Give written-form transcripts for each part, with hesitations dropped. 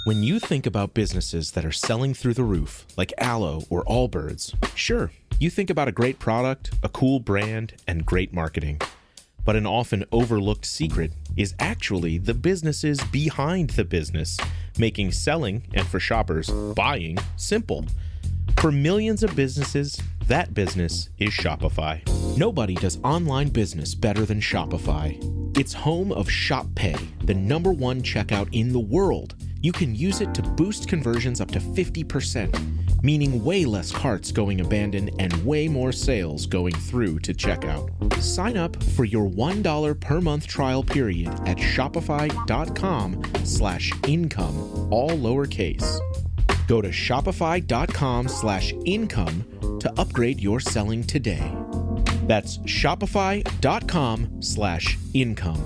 When you think about businesses that are selling through the roof, like Aloe or Allbirds, sure, you think about a great product, a cool brand, and great marketing. But an often overlooked secret is actually the businesses behind the business, making selling, and for shoppers, buying, simple. For millions of businesses, that business is Shopify. Nobody does online business better than Shopify. It's home of Shop Pay, the #1 checkout in the world. You can use it to boost conversions up to 50%, meaning way less carts going abandoned and way more sales going through to checkout. Sign up for your $1 per month trial period at shopify.com/income, all lowercase. Go to shopify.com/income to upgrade your selling today. That's shopify.com/income.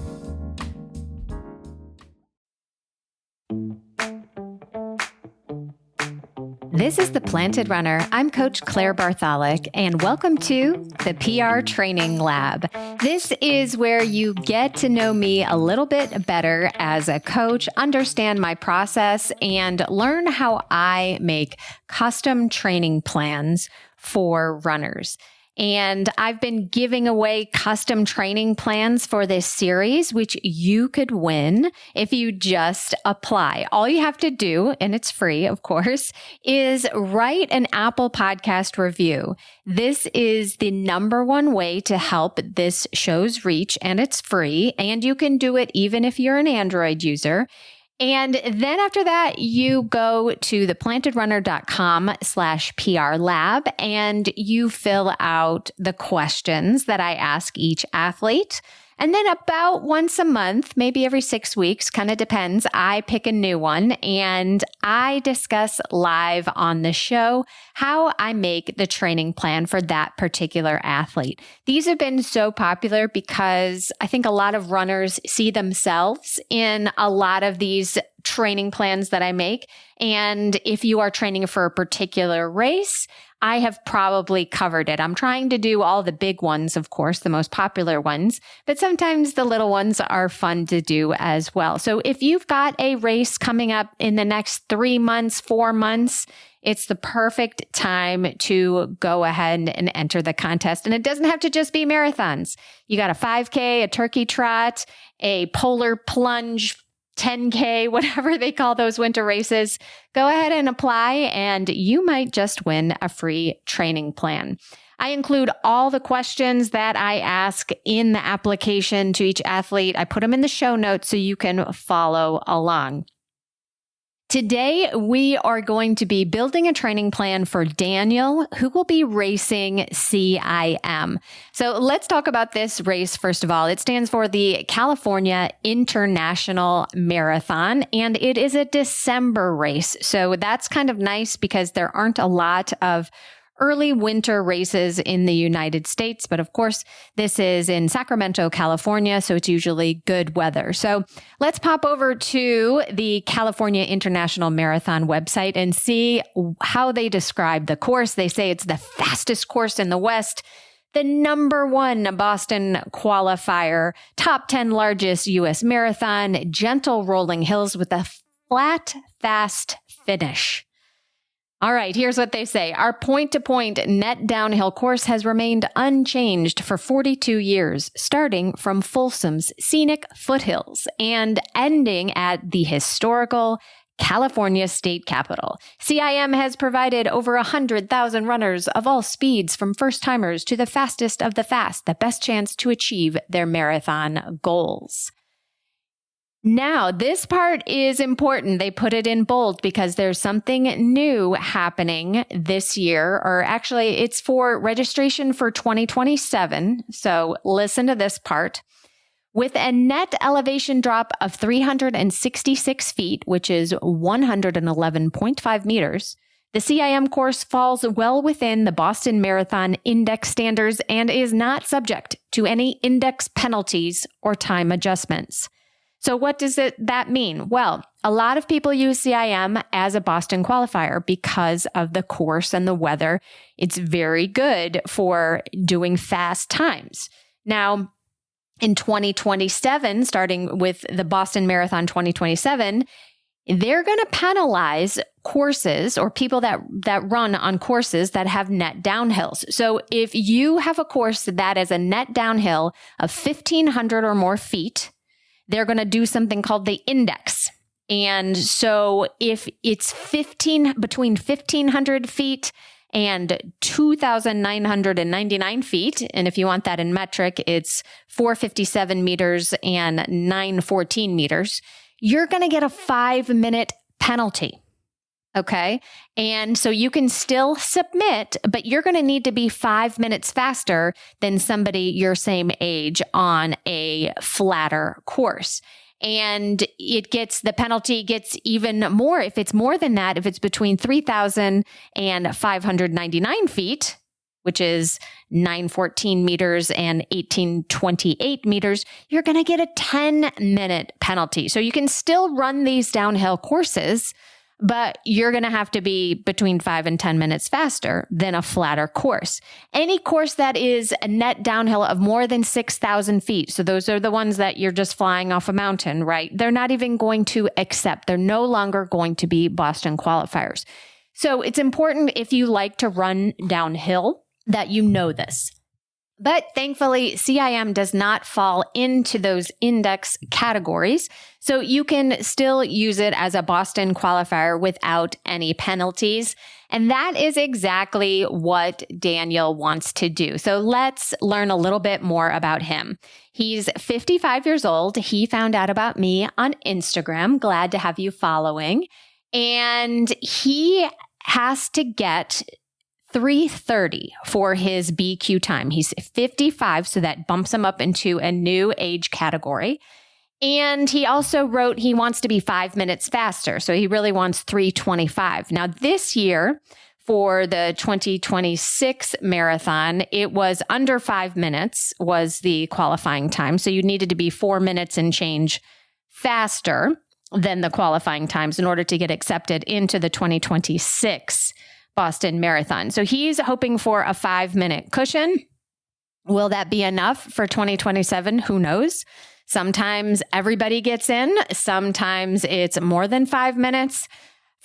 This is The Planted Runner. I'm Coach Claire Bartholic, and welcome to the PR Training Lab. This is where you get to know me a little bit better as a coach, understand my process, and learn how I make custom training plans for runners. And I've been giving away custom training plans for this series, which you could win if you just apply. All you have to do, and it's free, of course, is write an Apple Podcast review. This is the #1 way to help this show's reach, and it's free. And you can do it even if you're an Android user. And then after that, you go to theplantedrunner.com/PR lab and you fill out the questions that I ask each athlete. And then about once a month, maybe every 6 weeks, kind of depends, I pick a new one and I discuss live on the show how I make the training plan for that particular athlete. These have been so popular because I think a lot of runners see themselves in a lot of these training plans that I make. And if you are training for a particular race, I have probably covered it. I'm trying to do all the big ones, of course, the most popular ones, but sometimes the little ones are fun to do as well. So if you've got a race coming up in the next 3 months, 4 months, it's the perfect time to go ahead and enter the contest. And it doesn't have to just be marathons. You got a 5K, a turkey trot, a polar plunge, 10K, whatever they call those winter races. Go ahead and apply and you might just win a free training plan. I include all the questions that I ask in the application to each athlete. I put them in the show notes so you can follow along. Today, we are going to be building a training plan for Daniel, who will be racing CIM. So let's talk about this race first of all. It stands for the California International Marathon, and it is a December race. So that's kind of nice because there aren't a lot of early winter races in the United States. But of course, this is in Sacramento, California, so it's usually good weather. So let's pop over to the California International Marathon website and see how they describe the course. They say it's the fastest course in the West, the #1 Boston qualifier, top 10 largest U.S. marathon, gentle rolling hills with a flat, fast finish. All right, here's what they say. Our point-to-point net downhill course has remained unchanged for 42 years, starting from Folsom's scenic foothills and ending at the historical California State Capitol. CIM has provided over 100,000 runners of all speeds, from first-timers to the fastest of the fast, the best chance to achieve their marathon goals. Now, this part is important. They put it in bold because there's something new happening this year, or actually it's for registration for 2027. So listen to this part. With a net elevation drop of 366 feet, which is 111.5 meters, the CIM course falls well within the Boston Marathon Index standards and is not subject to any index penalties or time adjustments. So what does that mean? Well, a lot of people use CIM as a Boston qualifier because of the course and the weather. It's very good for doing fast times. Now, in 2027, starting with the Boston Marathon 2027, they're going to penalize courses or people that run on courses that have net downhills. So if you have a course that is a net downhill of 1,500 or more feet, they're going to do something called the index. And so if it's between 1,500 feet and 2,999 feet, and if you want that in metric, it's 457 meters and 914 meters, you're going to get a 5-minute penalty. Okay. And so you can still submit, but you're going to need to be 5 minutes faster than somebody your same age on a flatter course. And the penalty gets even more if it's more than that. If it's between 3,599 feet, which is 914 meters and 1,828 meters, you're going to get a 10-minute penalty. So you can still run these downhill courses, but you're going to have to be between 5 and 10 minutes faster than a flatter course. Any course that is a net downhill of more than 6,000 feet, so those are the ones that you're just flying off a mountain, right? They're not even going to accept. They're no longer going to be Boston qualifiers. So it's important if you like to run downhill that you know this. But thankfully, CIM does not fall into those index categories. So you can still use it as a Boston qualifier without any penalties. And that is exactly what Daniel wants to do. So let's learn a little bit more about him. He's 55 years old. He found out about me on Instagram. Glad to have you following. And he has to get 3:30 for his BQ time. He's 55, so that bumps him up into a new age category. And he also wrote he wants to be 5 minutes faster. So he really wants 3:25. Now this year for the 2026 marathon, it was under 5 minutes was the qualifying time. So you needed to be 4 minutes and change faster than the qualifying times in order to get accepted into the 2026 Boston Marathon. So he's hoping for a 5-minute cushion. Will that be enough for 2027? Who knows? Sometimes everybody gets in. Sometimes it's more than 5 minutes.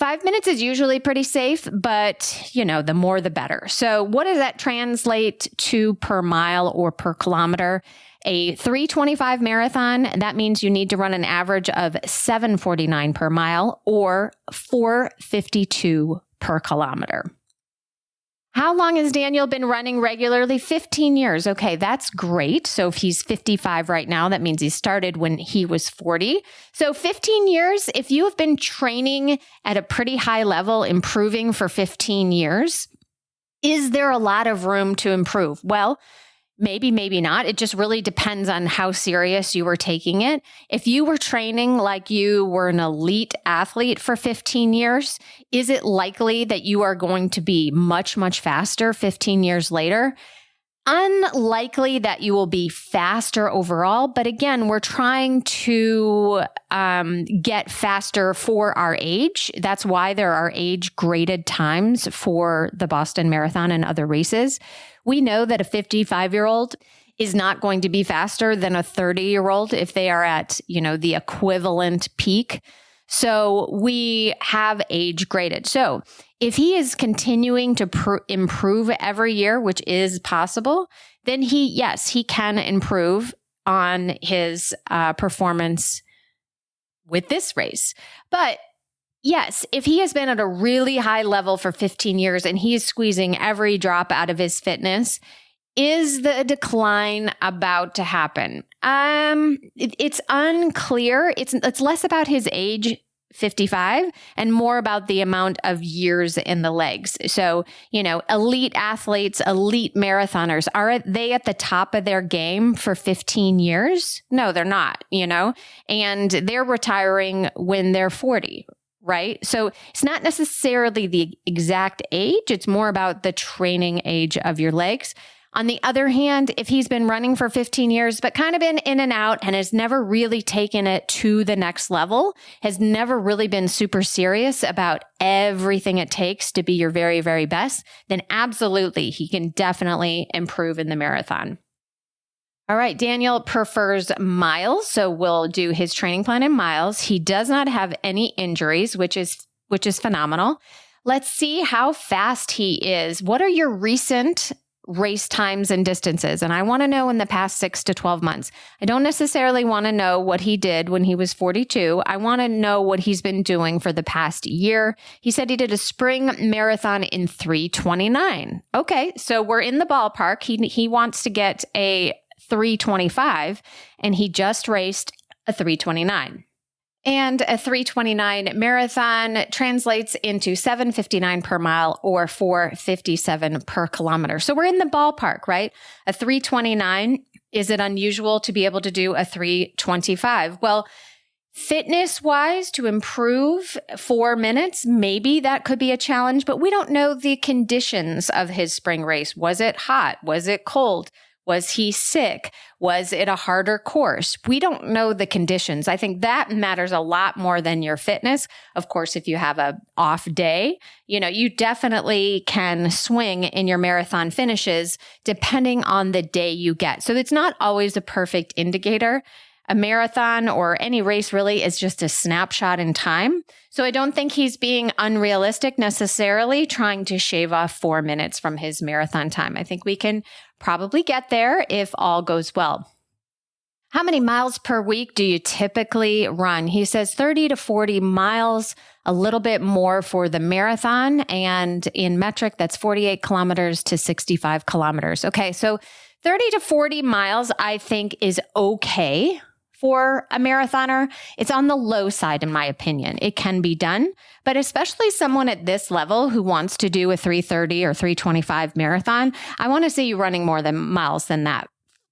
5 minutes is usually pretty safe, but the more the better. So what does that translate to per mile or per kilometer? A 3:25 marathon, that means you need to run an average of 7:49 per mile or 4:52 per kilometer. How long has Daniel been running regularly? 15 years. Okay, that's great. So if he's 55 right now, that means he started when he was 40. So 15 years, if you have been training at a pretty high level, improving for 15 years, is there a lot of room to improve? Well, maybe, maybe not. It just really depends on how serious you were taking it. If you were training like you were an elite athlete for 15 years, is it likely that you are going to be much, much faster 15 years later? Unlikely that you will be faster overall. But again, we're trying to get faster for our age. That's why there are age graded times for the Boston Marathon and other races. We know that a 55-year-old is not going to be faster than a 30-year-old if they are at, the equivalent peak. So we have age graded. So if he is continuing to improve every year, which is possible, then he can improve on his performance with this race. But yes, if he has been at a really high level for 15 years and he is squeezing every drop out of his fitness, is the decline about to happen? It's unclear. It's less about his age, 55, and more about the amount of years in the legs. So, elite athletes, elite marathoners, are they at the top of their game for 15 years? No, they're not, and they're retiring when they're 40. Right? So it's not necessarily the exact age. It's more about the training age of your legs. On the other hand, if he's been running for 15 years, but kind of been in and out and has never really taken it to the next level, has never really been super serious about everything it takes to be your very, very best, then absolutely, he can definitely improve in the marathon. All right, Daniel prefers miles, so we'll do his training plan in miles. He does not have any injuries, which is phenomenal. Let's see how fast he is. What are your recent race times and distances? And I want to know in the past 6 to 12 months. I don't necessarily want to know what he did when he was 42. I want to know what he's been doing for the past year. He said he did a spring marathon in 3:29. Okay, so we're in the ballpark. He wants to get a 3:25, and he just raced a 3:29. And a 3:29 marathon translates into 7:59 per mile or 4:57 per kilometer. So we're in the ballpark, right? A 3:29, is it unusual to be able to do a 3:25? Well, fitness-wise, to improve 4 minutes, maybe that could be a challenge, but we don't know the conditions of his spring race. Was it hot? Was it cold? Was he sick? Was it a harder course? We don't know the conditions. I think that matters a lot more than your fitness. Of course, if you have an off day, you definitely can swing in your marathon finishes depending on the day you get. So it's not always a perfect indicator. A marathon or any race really is just a snapshot in time. So I don't think he's being unrealistic necessarily trying to shave off 4 minutes from his marathon time. I think we can probably get there if all goes well. How many miles per week do you typically run? He says 30 to 40 miles, a little bit more for the marathon. And in metric, that's 48 kilometers to 65 kilometers. Okay, so 30 to 40 miles, I think, is okay for a marathoner. It's on the low side, in my opinion. It can be done, but especially someone at this level who wants to do a 3:30 or 3:25 marathon, I want to see you running more miles than that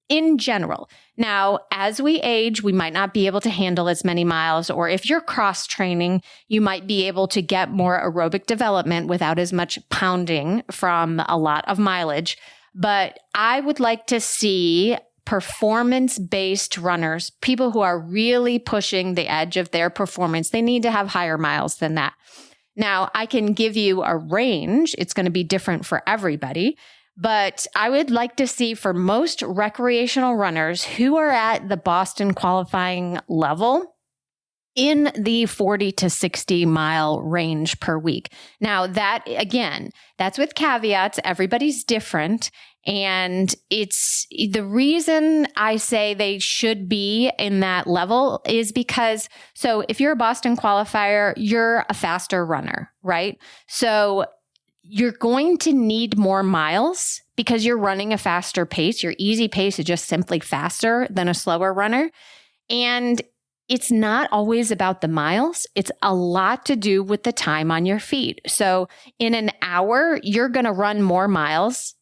in general. Now, as we age, we might not be able to handle as many miles, or if you're cross training, you might be able to get more aerobic development without as much pounding from a lot of mileage. But I would like to see performance-based runners, people who are really pushing the edge of their performance. They need to have higher miles than that. Now, I can give you a range. It's going to be different for everybody, but I would like to see for most recreational runners who are at the Boston qualifying level in the 40 to 60 mile range per week. Now that, again, that's with caveats. Everybody's different. And it's the reason I say they should be in that level is because, so if you're a Boston qualifier, you're a faster runner, right? So you're going to need more miles because you're running a faster pace. Your easy pace is just simply faster than a slower runner. And it's not always about the miles. It's a lot to do with the time on your feet. So in an hour, you're going to run more miles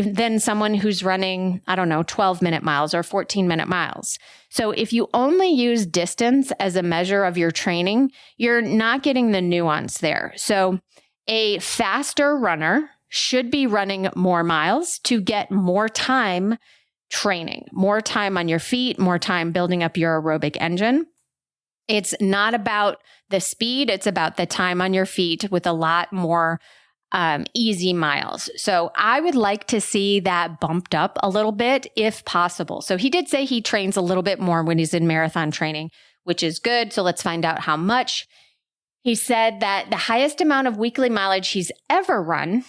than someone who's running, 12-minute miles or 14-minute miles. So if you only use distance as a measure of your training, you're not getting the nuance there. So a faster runner should be running more miles to get more time training, more time on your feet, more time building up your aerobic engine. It's not about the speed. It's about the time on your feet with a lot more easy miles. So I would like to see that bumped up a little bit if possible. So he did say he trains a little bit more when he's in marathon training, which is good. So let's find out how much. He said that the highest amount of weekly mileage he's ever run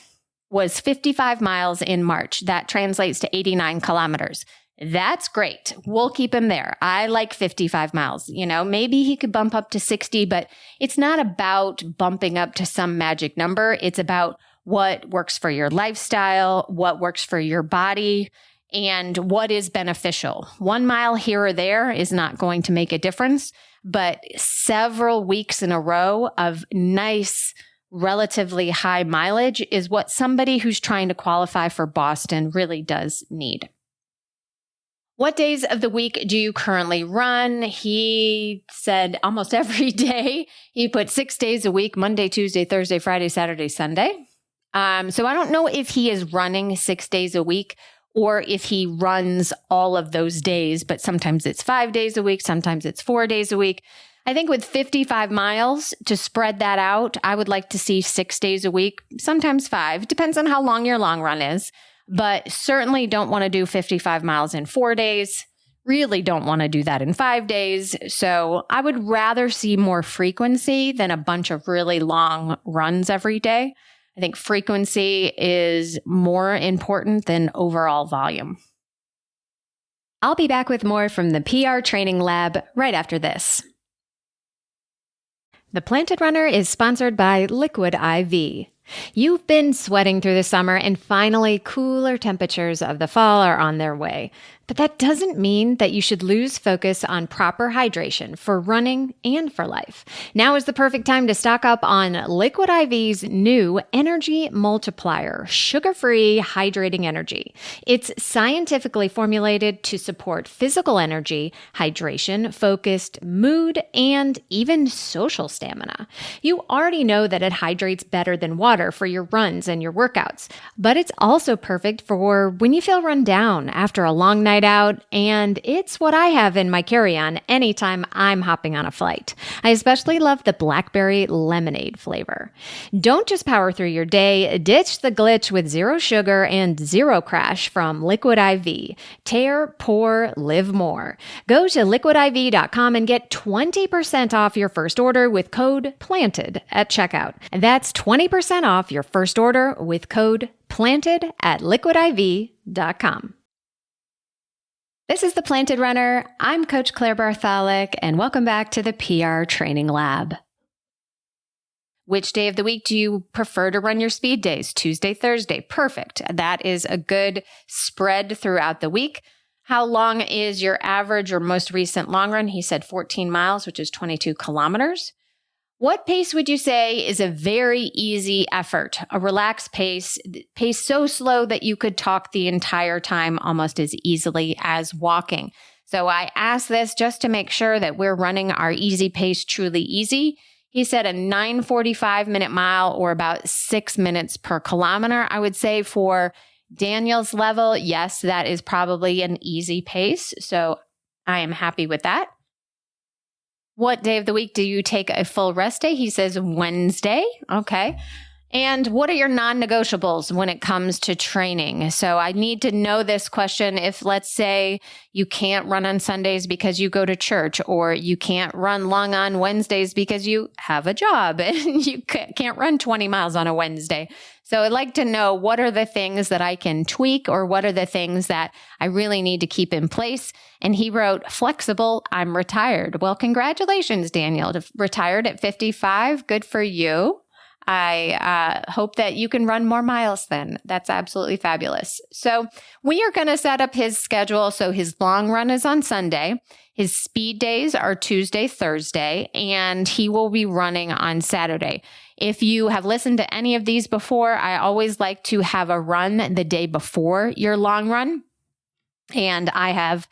was 55 miles in March. That translates to 89 kilometers. That's great. We'll keep him there. I like 55 miles. Maybe he could bump up to 60, but it's not about bumping up to some magic number. It's about what works for your lifestyle, what works for your body, and what is beneficial. 1 mile here or there is not going to make a difference, but several weeks in a row of nice, relatively high mileage is what somebody who's trying to qualify for Boston really does need. What days of the week do you currently run? He said almost every day. He put 6 days a week, Monday, Tuesday, Thursday, Friday, Saturday, Sunday. So I don't know if he is running 6 days a week or if he runs all of those days, but sometimes it's 5 days a week, sometimes it's 4 days a week. I think with 55 miles to spread that out, I would like to see 6 days a week, sometimes 5. Depends on how long your long run is. but certainly don't want to do 55 miles in 4 days. Really don't want to do that in 5 days. So I would rather see more frequency than a bunch of really long runs every day. I think frequency is more important than overall volume. I'll be back with more from the PR Training Lab right after this. The Planted Runner is sponsored by Liquid IV. You've been sweating through the summer and finally cooler temperatures of the fall are on their way. But that doesn't mean that you should lose focus on proper hydration for running and for life. Now is the perfect time to stock up on Liquid IV's new Energy Multiplier, sugar-free hydrating energy. It's scientifically formulated to support physical energy, hydration, focused mood, and even social stamina. You already know that it hydrates better than water for your runs and your workouts, but it's also perfect for when you feel run down after a long night out, and it's what I have in my carry-on anytime I'm hopping on a flight. I especially love the blackberry lemonade flavor. Don't just power through your day, ditch the glitch with zero sugar and zero crash from Liquid IV. Tear, pour, live more. Go to liquidiv.com and get 20% off your first order with code PLANTED at checkout. And that's 20% off your first order with code PLANTED at liquidiv.com. This is The Planted Runner. I'm Coach Claire Bartholic, and welcome back to the PR Training Lab. Which day of the week do you prefer to run your speed days? Tuesday, Thursday. Perfect. That is a good spread throughout the week. How long is your average or most recent long run? He said 14 miles, which is 22 kilometers. What pace would you say is a very easy effort, a relaxed pace so slow that you could talk the entire time almost as easily as walking? So I asked this just to make sure that we're running our easy pace truly easy. He said a 9:45-minute mile or about 6 minutes per kilometer. I would say for Daniel's level, yes, that is probably an easy pace. So I am happy with that. What day of the week do you take a full rest day? He says Wednesday. Okay. And what are your non-negotiables when it comes to training? So I need to know this question. If, let's say, you can't run on Sundays because you go to church, or you can't run long on Wednesdays because you have a job and you can't run 20 miles on a Wednesday. So I'd like to know, what are the things that I can tweak, or what are the things that I really need to keep in place? And he wrote, flexible, I'm retired. Well, congratulations, Daniel. Retired at 55. Good for you. I hope that you can run more miles then. That's absolutely fabulous. So we are going to set up his schedule. So his long run is on Sunday. His speed days are Tuesday, Thursday, and he will be running on Saturday. If you have listened to any of these before, I always like to have a run the day before your long run. And I have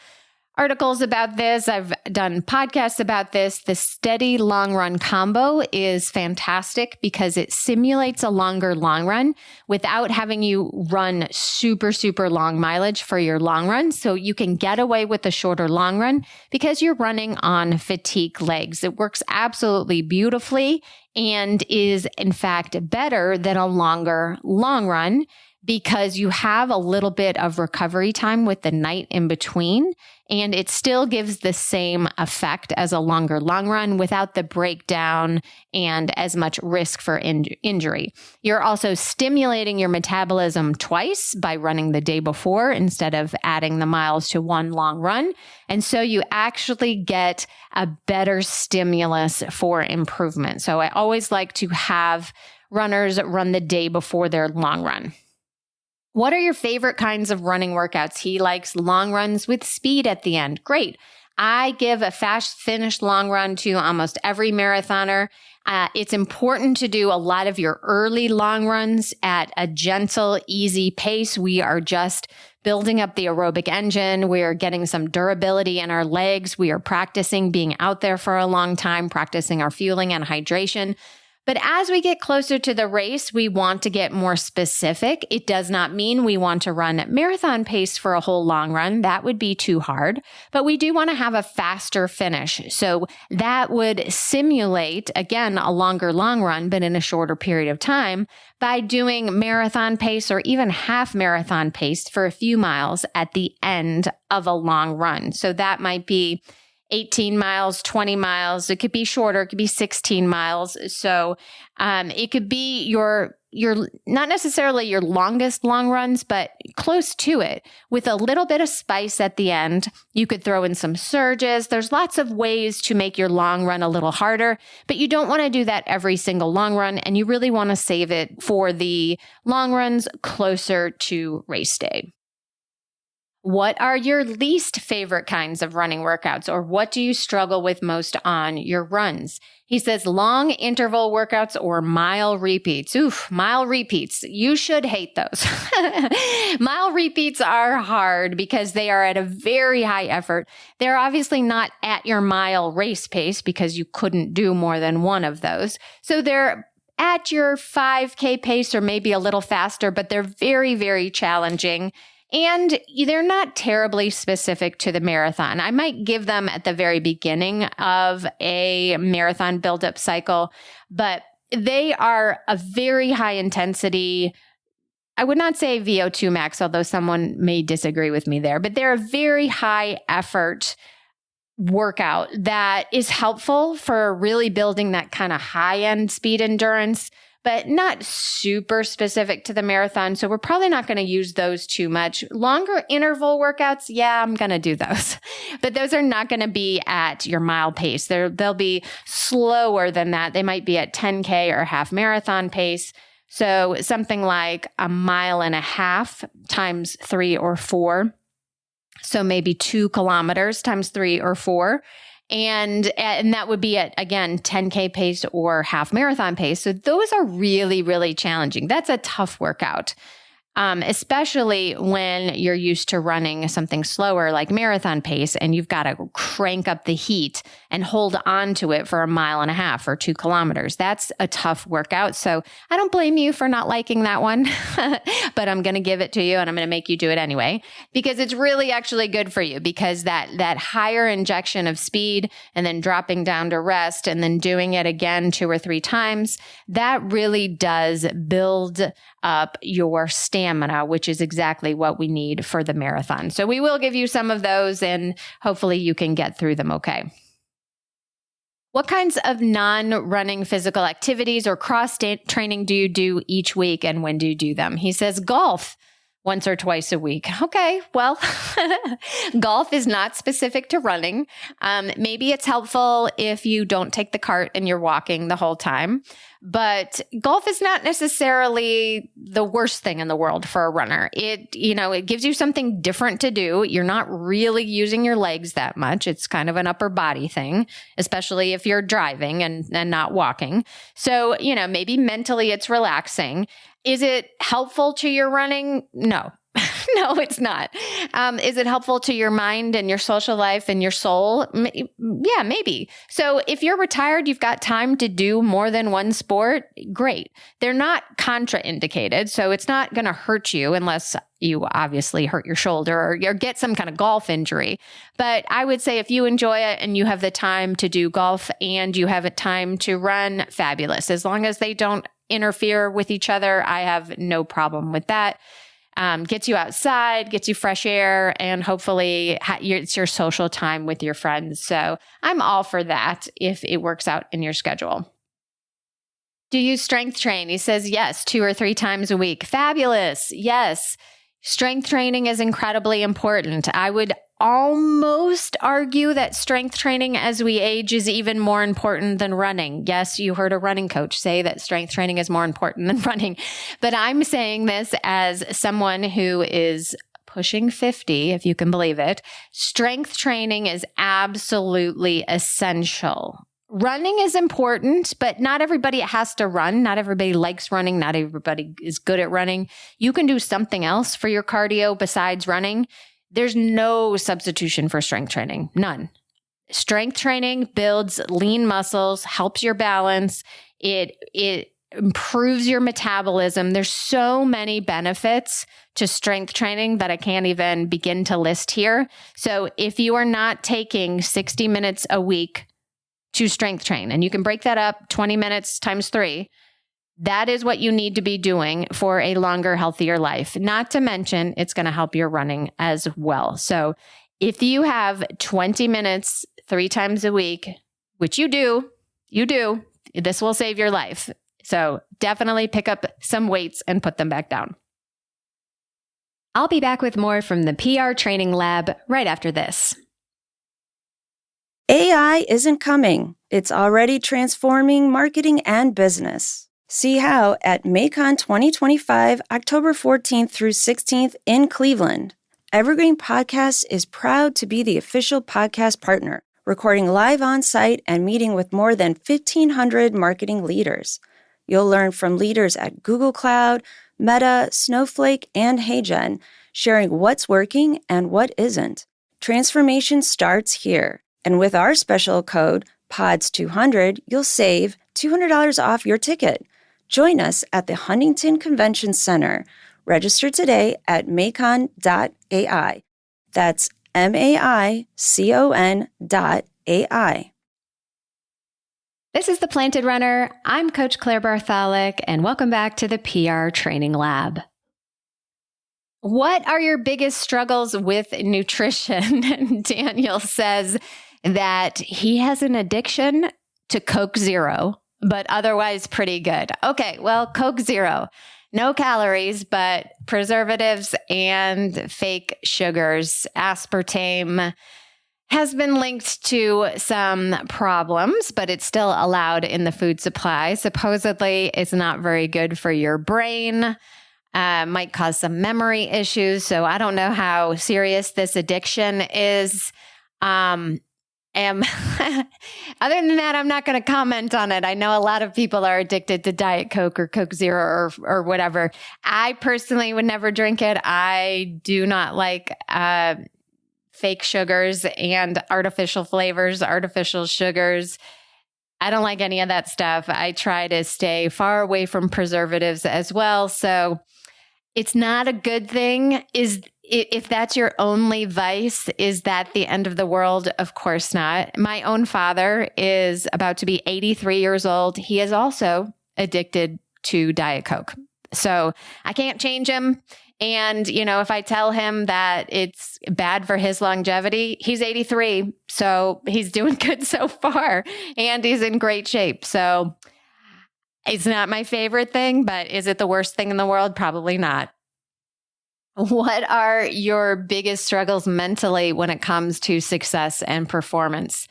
articles about this. I've done podcasts about this. The steady long run combo is fantastic because it simulates a longer long run without having you run super, super long mileage for your long run. So you can get away with the shorter long run because you're running on fatigue legs. It works absolutely beautifully and is in fact better than a longer long run because you have a little bit of recovery time with the night in between, and it still gives the same effect as a longer long run without the breakdown and as much risk for injury. You're also stimulating your metabolism twice by running the day before instead of adding the miles to one long run. And so you actually get a better stimulus for improvement. So I always like to have runners run the day before their long run. What are your favorite kinds of running workouts? He likes long runs with speed at the end. Great. I give a fast finish long run to almost every marathoner. It's important to do a lot of your early long runs at a gentle, easy pace. We are just building up the aerobic engine. We are getting some durability in our legs. We are practicing being out there for a long time, practicing our fueling and hydration. But as we get closer to the race, we want to get more specific. It does not mean we want to run marathon pace for a whole long run. That would be too hard. But we do want to have a faster finish. So that would simulate, again, a longer long run, but in a shorter period of time by doing marathon pace or even half marathon pace for a few miles at the end of a long run. So that might be 18 miles, 20 miles. It could be shorter. It could be 16 miles. So it could be your not necessarily your longest long runs, but close to it with a little bit of spice at the end. You could throw in some surges. There's lots of ways to make your long run a little harder, but you don't want to do that every single long run. And you really want to save it for the long runs closer to race day. What are your least favorite kinds of running workouts, or what do you struggle with most on your runs? He says long interval workouts or mile repeats. Oof, mile repeats. You should hate those. Mile repeats are hard because they are at a very high effort. They're obviously not at your mile race pace because you couldn't do more than one of those. So they're at your 5K pace or maybe a little faster, but they're very, very challenging. And they're not terribly specific to the marathon. I might give them at the very beginning of a marathon buildup cycle, but they are a very high intensity. I would not say VO2 max, although someone may disagree with me there, but they're a very high effort workout that is helpful for really building that kind of high end speed endurance, but not super specific to the marathon. So we're probably not going to use those too much. Longer interval workouts, yeah, I'm going to do those. But those are not going to be at your mile pace. They'll be slower than that. They might be at 10K or half marathon pace. So something like 1.5 miles times 3 or 4. So maybe 2 kilometers times 3 or 4. And that would be at, again, 10K pace or half marathon pace. So those are really, really challenging. That's a tough workout, especially when you're used to running something slower like marathon pace and you've got to crank up the heat and hold on to it for 1.5 miles or 2 kilometers. That's a tough workout. So I don't blame you for not liking that one, but I'm going to give it to you and I'm going to make you do it anyway, because it's really actually good for you, because that higher injection of speed and then dropping down to rest and then doing it again 2 or 3 times, that really does build up your stamina, which is exactly what we need for the marathon. So we will give you some of those and hopefully you can get through them okay. What kinds of non-running physical activities or cross training do you do each week, and when do you do them? He says golf once or twice a week. Okay, well, golf is not specific to running. Maybe it's helpful if you don't take the cart and you're walking the whole time. But golf is not necessarily the worst thing in the world for a runner. It gives you something different to do. You're not really using your legs that much. It's kind of an upper body thing, especially if you're driving and not walking. So, maybe mentally it's relaxing. Is it helpful to your running? No. No, it's not. Is it helpful to your mind and your social life and your soul? Yeah, maybe. So if you're retired, you've got time to do more than one sport, great. They're not contraindicated, so it's not going to hurt you unless you obviously hurt your shoulder or get some kind of golf injury. But I would say if you enjoy it and you have the time to do golf and you have a time to run, fabulous. As long as they don't interfere with each other, I have no problem with that. Gets you outside, gets you fresh air, and hopefully it's your social time with your friends. So I'm all for that if it works out in your schedule. Do you strength train? He says, yes, 2 or 3 times a week. Fabulous. Yes. Strength training is incredibly important. I would almost argue that strength training as we age is even more important than running. Yes, you heard a running coach say that strength training is more important than running, but I'm saying this as someone who is pushing 50, if you can believe it. Strength training is absolutely essential. Running is important, but not everybody has to run. Not everybody likes running. Not everybody is good at running. You can do something else for your cardio besides running. There's no substitution for strength training. None. Strength training builds lean muscles, helps your balance. It improves your metabolism. There's so many benefits to strength training that I can't even begin to list here. So if you are not taking 60 minutes a week to strength train, and you can break that up 20 minutes times 3, that is what you need to be doing for a longer, healthier life. Not to mention, it's going to help your running as well. So if you have 20 minutes 3 times a week, which you do, this will save your life. So definitely pick up some weights and put them back down. I'll be back with more from the PR Training Lab right after this. AI isn't coming. It's already transforming marketing and business. See how at MACON 2025, October 14th through 16th in Cleveland. Evergreen Podcasts is proud to be the official podcast partner, recording live on site and meeting with more than 1,500 marketing leaders. You'll learn from leaders at Google Cloud, Meta, Snowflake, and HeyGen, sharing what's working and what isn't. Transformation starts here. And with our special code, PODS200, you'll save $200 off your ticket. Join us at the Huntington Convention Center. Register today at macon.ai. That's MAICON.ai. This is The Planted Runner. I'm Coach Claire Bartholic, and welcome back to the PR Training Lab. What are your biggest struggles with nutrition? Daniel says that he has an addiction to Coke Zero, but otherwise pretty good. Okay, well, Coke Zero, no calories, but preservatives and fake sugars. Aspartame has been linked to some problems, but it's still allowed in the food supply. Supposedly, it's not very good for your brain, might cause some memory issues. So I don't know how serious this addiction is. Other than that, I'm not going to comment on it. I know a lot of people are addicted to Diet Coke or Coke Zero or whatever. I personally would never drink it. I do not like fake sugars and artificial flavors, artificial sugars. I don't like any of that stuff. I try to stay far away from preservatives as well. So it's not a good thing. If that's your only vice, is that the end of the world? Of course not. My own father is about to be 83 years old. He is also addicted to Diet Coke. So I can't change him. And, if I tell him that it's bad for his longevity, he's 83. So he's doing good so far and he's in great shape. So it's not my favorite thing, but is it the worst thing in the world? Probably not. What are your biggest struggles mentally when it comes to success and performance?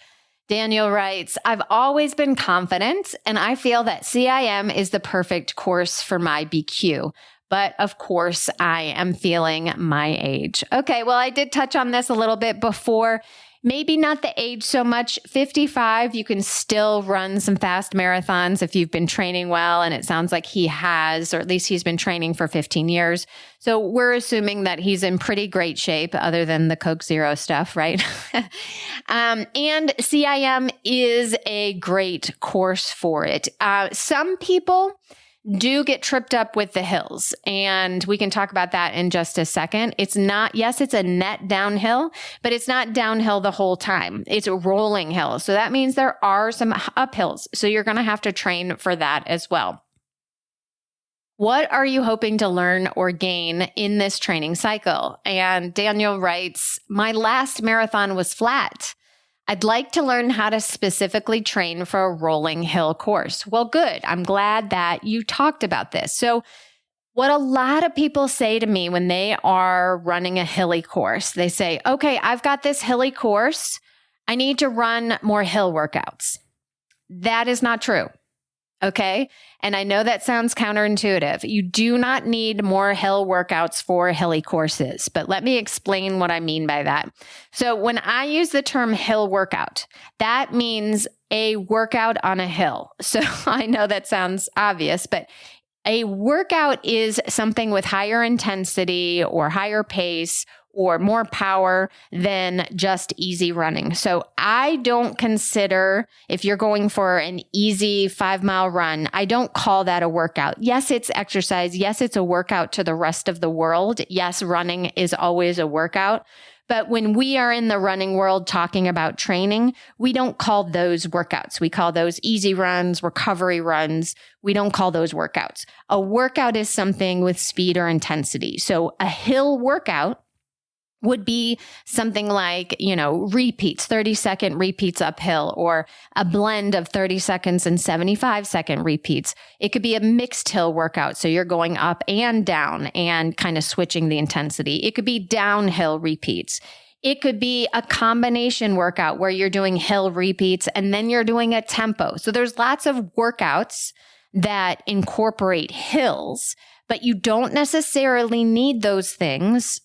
Daniel writes, I've always been confident and I feel that CIM is the perfect course for my BQ. But of course, I am feeling my age. Okay, well, I did touch on this a little bit before. Maybe not the age so much. 55, you can still run some fast marathons if you've been training well. And it sounds like he has, or at least he's been training for 15 years. So we're assuming that he's in pretty great shape other than the Coke Zero stuff, right? And CIM is a great course for it. Some people do get tripped up with the hills. And we can talk about that in just a second. It's a net downhill, but it's not downhill the whole time. It's a rolling hill. So that means there are some uphills. So you're going to have to train for that as well. What are you hoping to learn or gain in this training cycle? And Daniel writes, my last marathon was flat. I'd like to learn how to specifically train for a rolling hill course. Well, good. I'm glad that you talked about this. So what a lot of people say to me when they are running a hilly course, they say, okay, I've got this hilly course. I need to run more hill workouts. That is not true. Okay. And I know that sounds counterintuitive. You do not need more hill workouts for hilly courses, but let me explain what I mean by that. So when I use the term hill workout, that means a workout on a hill. So I know that sounds obvious, but a workout is something with higher intensity or higher pace or more power than just easy running. So I don't consider, if you're going for an easy 5-mile run, I don't call that a workout. Yes, it's exercise. Yes, it's a workout to the rest of the world. Yes, running is always a workout. But when we are in the running world talking about training, we don't call those workouts. We call those easy runs, recovery runs. We don't call those workouts. A workout is something with speed or intensity. So a hill workout would be something like, repeats, 30-second repeats uphill, or a blend of 30 seconds and 75-second repeats. It could be a mixed hill workout. So you're going up and down and kind of switching the intensity. It could be downhill repeats. It could be a combination workout where you're doing hill repeats and then you're doing a tempo. So there's lots of workouts that incorporate hills, but you don't necessarily need those things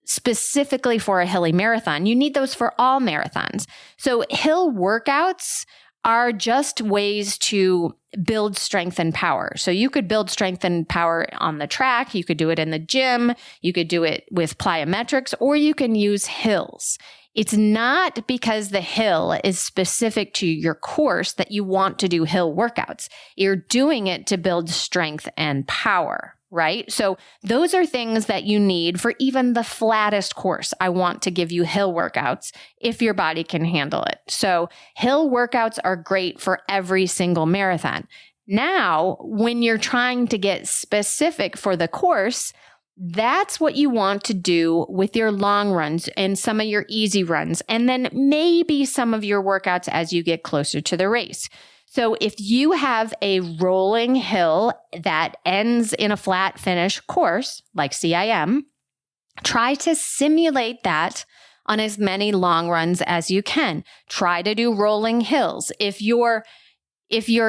specifically for a hilly marathon. You need those for all marathons. So hill workouts are just ways to build strength and power. So you could build strength and power on the track. You could do it in the gym. You could do it with plyometrics, or you can use hills. It's not because the hill is specific to your course that you want to do hill workouts. You're doing it to build strength and power, right? So those are things that you need for even the flattest course. I want to give you hill workouts if your body can handle it. So hill workouts are great for every single marathon. Now, when you're trying to get specific for the course, that's what you want to do with your long runs and some of your easy runs, and then maybe some of your workouts as you get closer to the race. So if you have a rolling hill that ends in a flat finish course, like CIM, try to simulate that on as many long runs as you can. Try to do rolling hills. If your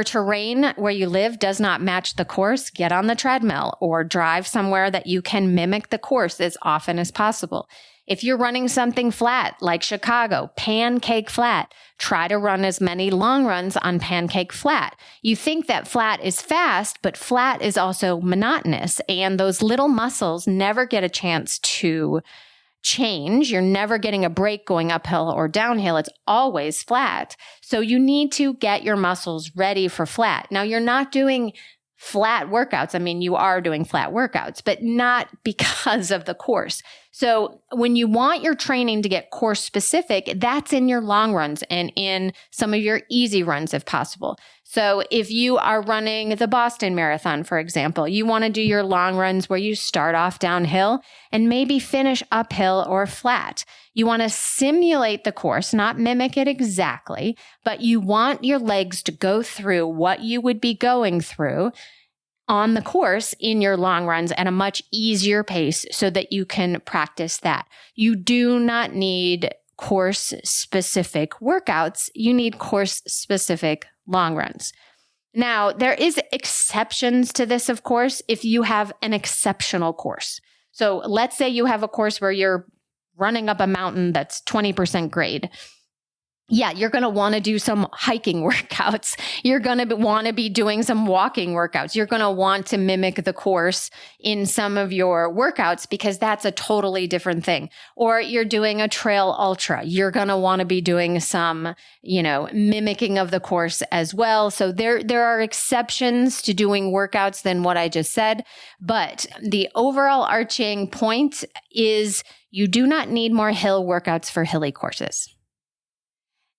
terrain where you live does not match the course, get on the treadmill or drive somewhere that you can mimic the course as often as possible. If you're running something flat like Chicago, pancake flat, try to run as many long runs on pancake flat. You think that flat is fast, but flat is also monotonous, and those little muscles never get a chance to change. You're never getting a break going uphill or downhill. It's always flat. So you need to get your muscles ready for flat. Now, you're not doing flat workouts. I mean, you are doing flat workouts, but not because of the course. So when you want your training to get course specific, that's in your long runs and in some of your easy runs if possible. So if you are running the Boston Marathon, for example, you want to do your long runs where you start off downhill and maybe finish uphill or flat. You want to simulate the course, not mimic it exactly, but you want your legs to go through what you would be going through on the course in your long runs at a much easier pace so that you can practice that. You do not need course-specific workouts. You need course-specific long runs. Now, there is exceptions to this, of course, if you have an exceptional course. So let's say you have a course where you're running up a mountain that's 20% grade. Yeah, you're going to want to do some hiking workouts. You're going to want to be doing some walking workouts. You're going to want to mimic the course in some of your workouts because that's a totally different thing. Or you're doing a trail ultra. You're going to want to be doing some, mimicking of the course as well. So there are exceptions to doing workouts than what I just said. But the overall arching point is you do not need more hill workouts for hilly courses.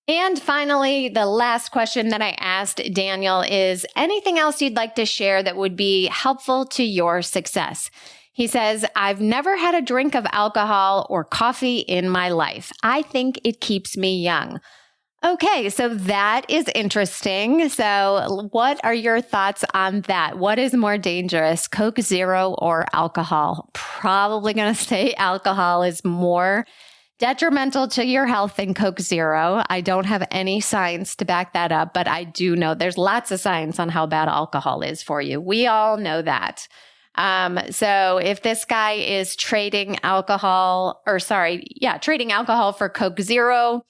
And finally, the last question that I asked Daniel is anything else you'd like to share that would be helpful to your success? He says, I've never had a drink of alcohol or coffee in my life. I think it keeps me young. Okay, so that is interesting. So what are your thoughts on that? What is more dangerous, Coke Zero or alcohol? Probably going to say alcohol is more detrimental to your health than Coke Zero. I don't have any science to back that up, but I do know there's lots of science on how bad alcohol is for you. We all know that. So if this guy is trading alcohol for Coke Zero,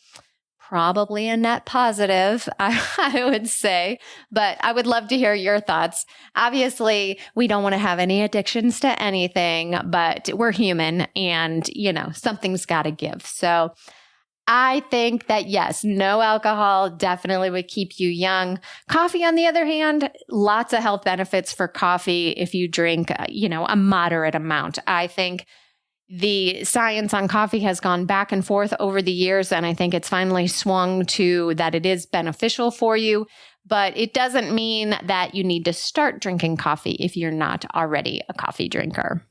probably a net positive, I would say, but I would love to hear your thoughts. Obviously, we don't want to have any addictions to anything, but we're human and, something's got to give. So I think that yes, no alcohol definitely would keep you young. Coffee, on the other hand, lots of health benefits for coffee if you drink, a moderate amount. I think the science on coffee has gone back and forth over the years, and I think it's finally swung to that it is beneficial for you, but it doesn't mean that you need to start drinking coffee if you're not already a coffee drinker.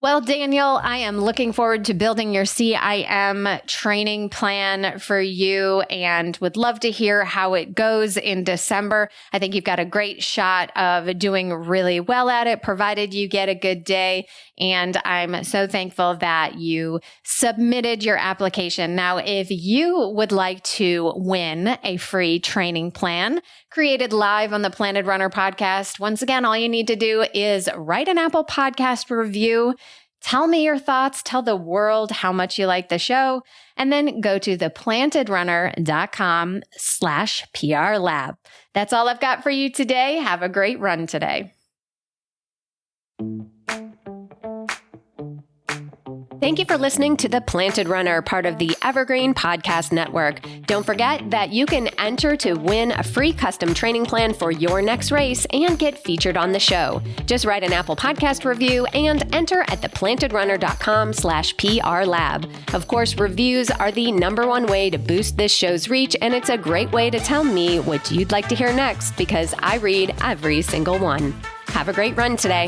Well, Daniel, I am looking forward to building your CIM training plan for you and would love to hear how it goes in December. I think you've got a great shot of doing really well at it, provided you get a good day. And I'm so thankful that you submitted your application. Now, if you would like to win a free training plan created live on the Planted Runner podcast, once again, all you need to do is write an Apple Podcast review. Tell me your thoughts, tell the world how much you like the show, and then go to theplantedrunner.com/PRLab. That's all I've got for you today. Have a great run today. Thank you for listening to The Planted Runner, part of the Evergreen Podcast Network. Don't forget that you can enter to win a free custom training plan for your next race and get featured on the show. Just write an Apple Podcast review and enter at theplantedrunner.com/PRLab. Of course, reviews are the #1 way to boost this show's reach, and it's a great way to tell me what you'd like to hear next because I read every single one. Have a great run today.